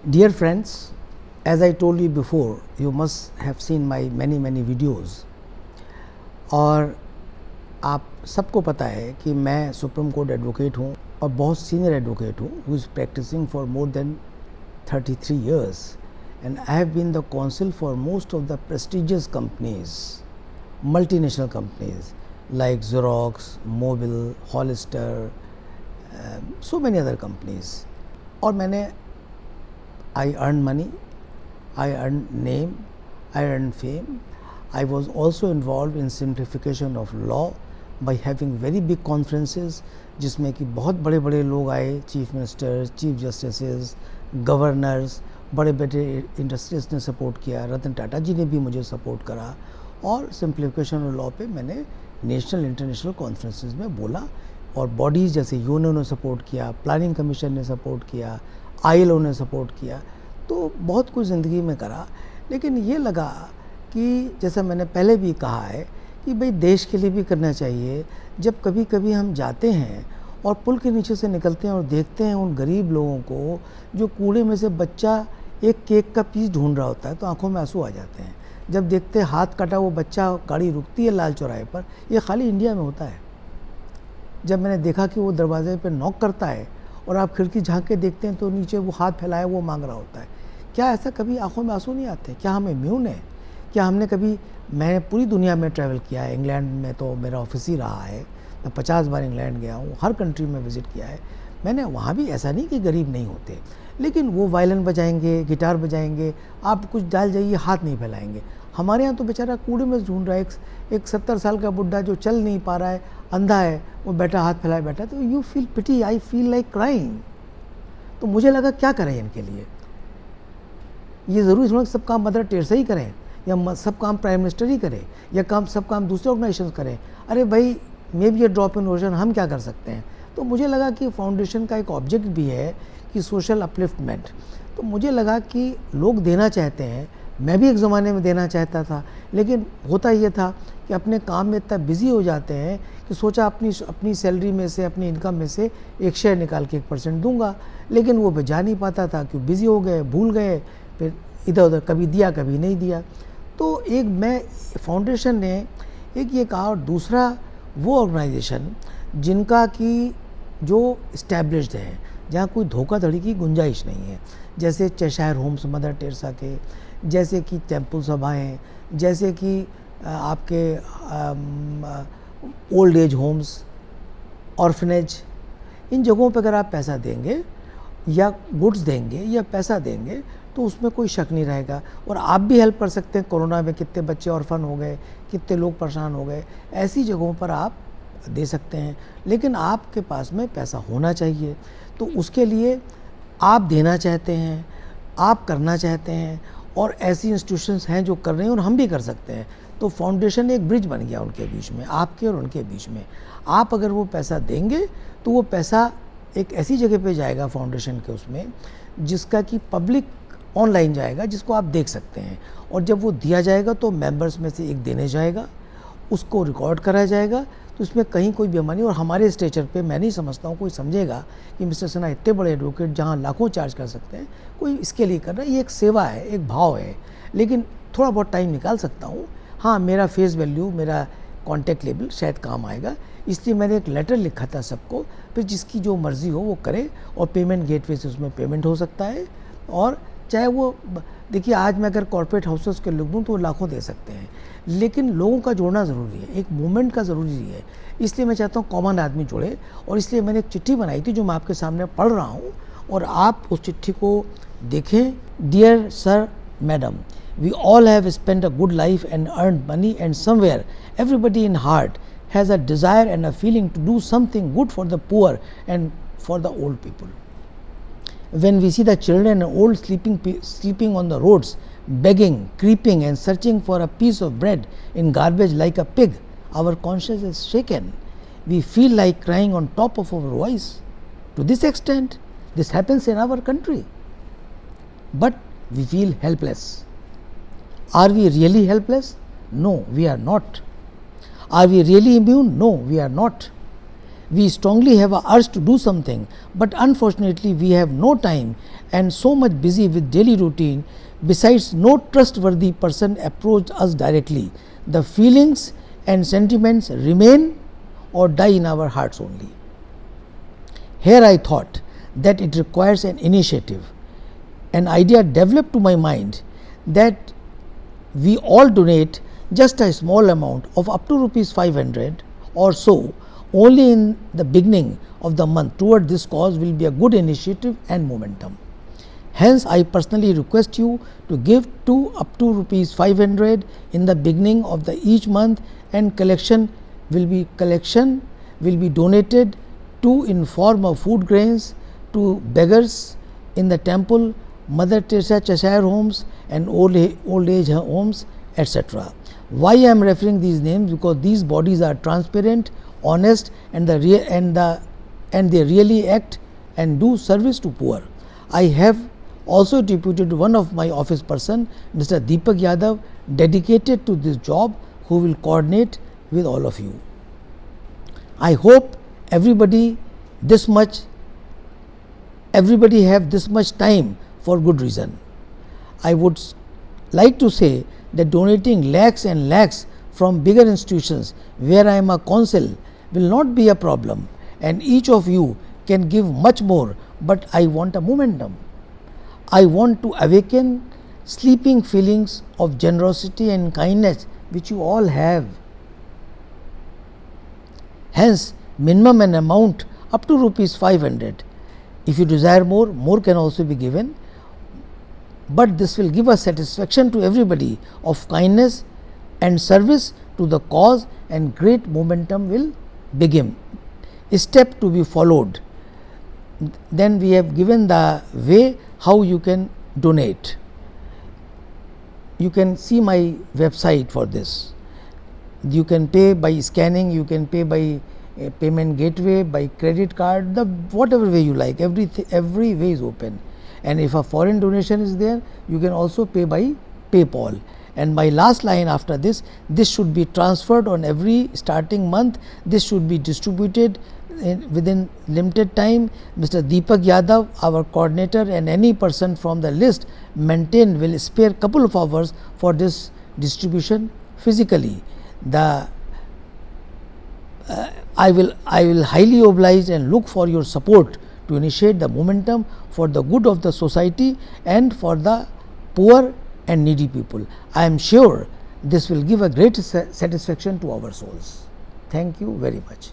Dear friends, as I told you before, you must have seen my many videos. और आप सबको पता है कि मैं सुप्रीम कोर्ट एडवोकेट हूँ और बहुत सीनियर एडवोकेट हूँ who is practicing for more than 33 years, and I have been the counsel for most of the prestigious companies, multinational companies like Xerox, Mobil, Hollister, so many other companies. और मैंने I earned money, I earned name, I earned fame. I was also involved in simplification of law by having very big conferences जिसमें कि बहुत बड़े बड़े लोग आए, chief minister, chief justices, governors, बड़े बड़े इंडस्ट्रीज ने सपोर्ट किया, रतन टाटा जी ने भी मुझे सपोर्ट करा और सिंप्लीफिकेशन ऑफ लॉ पे मैंने नेशनल इंटरनेशनल कॉन्फ्रेंसेस में बोला और बॉडीज़ जैसे यूनो ने सपोर्ट किया, प्लानिंग कमीशन ने सपोर्ट किया, ILO ने सपोर्ट किया, तो बहुत कुछ ज़िंदगी में करा। लेकिन ये लगा कि जैसा मैंने पहले भी कहा है कि भाई देश के लिए भी करना चाहिए। जब कभी कभी हम जाते हैं और पुल के नीचे से निकलते हैं और देखते हैं उन गरीब लोगों को जो कूड़े में से बच्चा एक केक का पीस ढूंढ रहा होता है, तो आंखों में आंसू आ जाते हैं। जब देखते हैं हाथ कटा वो बच्चा, गाड़ी रुकती है लाल चौराहे पर, ये खाली इंडिया में होता है। जब मैंने देखा कि वो दरवाजे पर नॉक करता है और आप खिड़की झांक के देखते हैं तो नीचे वो हाथ फैलाए वो मांग रहा होता है, क्या ऐसा कभी आंखों में आंसू नहीं आते? क्या हम इम्यून हैं? क्या हमने कभी, मैं पूरी दुनिया में ट्रैवल किया है, इंग्लैंड में तो मेरा ऑफिस ही रहा है, मैं 50 बार इंग्लैंड गया हूँ, हर कंट्री में विज़िट किया है मैंने। वहाँ भी ऐसा नहीं कि गरीब नहीं होते, लेकिन वो वायलिन बजाएंगे, गिटार बजाएंगे, आप कुछ डाल जाइए हाथ नहीं फैलाएंगे। हमारे यहाँ तो बेचारा कूड़े में ढूंढ रहा है, एक 70 साल का बुढ़ा जो चल नहीं पा रहा है, अंधा है, वो बैठा हाथ फैलाए बैठा, तो you feel pity, I feel like crying. तो मुझे लगा क्या करें इनके लिए। ये ज़रूरी थोड़ा सब काम मदर टेरेसा ही करें या सब काम प्राइम मिनिस्टर ही करे या सब काम दूसरे ऑर्गेनाइजेशन करें। अरे भाई, may be A drop in ocean, हम क्या कर सकते हैं? तो मुझे लगा कि फाउंडेशन का एक ऑब्जेक्ट भी है कि सोशल अपलिफ्टमेंट। तो मुझे लगा कि लोग देना चाहते हैं, मैं भी एक ज़माने में देना चाहता था, लेकिन होता ये था कि अपने काम में इतना बिज़ी हो जाते हैं कि सोचा अपनी सैलरी में से, अपनी इनकम में से एक शेयर निकाल के 1% दूंगा, लेकिन वो जा नहीं पाता था क्यों, बिज़ी हो गए, भूल गए, फिर इधर उधर कभी दिया कभी नहीं दिया। तो एक मैं फाउंडेशन ने एक ये कहा, और दूसरा वो ऑर्गेनाइजेशन जिनका कि जो इस्टेब्लिश्ड है, जहाँ कोई धोखाधड़ी की गुंजाइश नहीं है, जैसे चेशायर होम्स मदर टेरेसा के, जैसे कि टेम्पल सभाएँ, जैसे कि आपके ओल्ड एज होम्स, ऑर्फनेज, इन जगहों पर अगर आप पैसा देंगे या गुड्स देंगे या पैसा देंगे तो उसमें कोई शक नहीं रहेगा। और आप भी हेल्प कर सकते हैं। कोरोना में कितने बच्चे ऑर्फन हो गए, कितने लोग परेशान हो गए, ऐसी जगहों पर आप दे सकते हैं, लेकिन आपके पास में पैसा होना चाहिए। तो उसके लिए आप देना चाहते हैं, आप करना चाहते हैं, और ऐसी इंस्टीट्यूशंस हैं जो कर रहे हैं और हम भी कर सकते हैं। तो फाउंडेशन एक ब्रिज बन गया उनके बीच में, आपके और उनके बीच में। आप अगर वो पैसा देंगे तो वो पैसा एक ऐसी जगह पे जाएगा फाउंडेशन के उसमें, जिसका कि पब्लिक ऑनलाइन जाएगा, जिसको आप देख सकते हैं। और जब वो दिया जाएगा तो मेंबर्स में से एक देने जाएगा, उसको रिकॉर्ड करा जाएगा, तो इसमें कहीं कोई बेईमानी, और हमारे स्टेचर पे मैं नहीं समझता हूँ कोई समझेगा कि मिस्टर सिन्हा इतने बड़े एडवोकेट जहाँ लाखों चार्ज कर सकते हैं, कोई इसके लिए कर रहा है। ये एक सेवा है, एक भाव है, लेकिन थोड़ा बहुत टाइम निकाल सकता हूँ। हाँ, मेरा फेस वैल्यू, मेरा कॉन्टैक्ट लेवल शायद काम आएगा, इसलिए मैंने एक लेटर लिखा था सबको, फिर जिसकी जो मर्ज़ी हो वो करे, और पेमेंट गेटवे से उसमें पेमेंट हो सकता है। और चाहे वो, देखिए आज मैं अगर कॉर्पोरेट हाउसेस के लोग दूँ तो वो लाखों दे सकते हैं, लेकिन लोगों का जोड़ना ज़रूरी है, एक मूवमेंट का ज़रूरी है। इसलिए मैं चाहता हूँ कॉमन आदमी जुड़े, और इसलिए मैंने एक चिट्ठी बनाई थी जो मैं आपके सामने पढ़ रहा हूँ, और आप उस चिट्ठी को देखें। Dear sir, madam, we all have spent a good life and earned money, and somewhere everybody in heart has a desire and a feeling to do something good for the poor and for the old people. When we see the children and old sleeping on the roads, begging, creeping and searching for a piece of bread in garbage like a pig, our conscience is shaken. We feel like crying on top of our voice. To this extent, this happens in our country. But we feel helpless. Are we really helpless? No, we are not. Are we really immune? No, we are not. we strongly have a urge to do something, but unfortunately we have no time and so much busy with daily routine. Besides, no trustworthy person approached us directly. The feelings and sentiments remain or die in our hearts only. Here I thought that it requires an initiative. An idea developed to my mind that we all donate just a small amount of up to ₹500 or so only in the beginning of the month toward this cause will be a good initiative and momentum. Hence, I personally request you to give up to ₹500 in the beginning of each month, and collection will be donated to in form of food grains to beggars in the temple, Mother Teresa Cheshire homes and old age homes, etc. Why I am referring these names? Because these bodies are transparent, honest, and they really act and do service to poor. I have also deputed one of my office person, Mr. Deepak Yadav, dedicated to this job, who will coordinate with all of you. I hope everybody have this much time for good reason. I would like to say that donating lakhs and lakhs from bigger institutions where I am a consul will not be a problem, and each of you can give much more, but I want a momentum. I want to awaken sleeping feelings of generosity and kindness which you all have. Hence, minimum an amount up to ₹500. If you desire more can also be given, but this will give a satisfaction to everybody of kindness and service to the cause, and great momentum will begin. A step to be followed. Then we have given the way how you can donate. You can see my website for this. You can pay by scanning, you can pay by a payment gateway, by credit card, whatever way you like. Every way is open. And if a foreign donation is there, you can also pay by PayPal. And my last line after this should be transferred on every starting month. This should be distributed within limited time. Mr. Deepak Yadav, our coordinator, and any person from the list maintained will spare couple of hours for this distribution physically. I will highly oblige and look for your support to initiate the momentum for the good of the society and for the poor and needy people. I am sure this will give a great satisfaction to our souls. Thank you very much.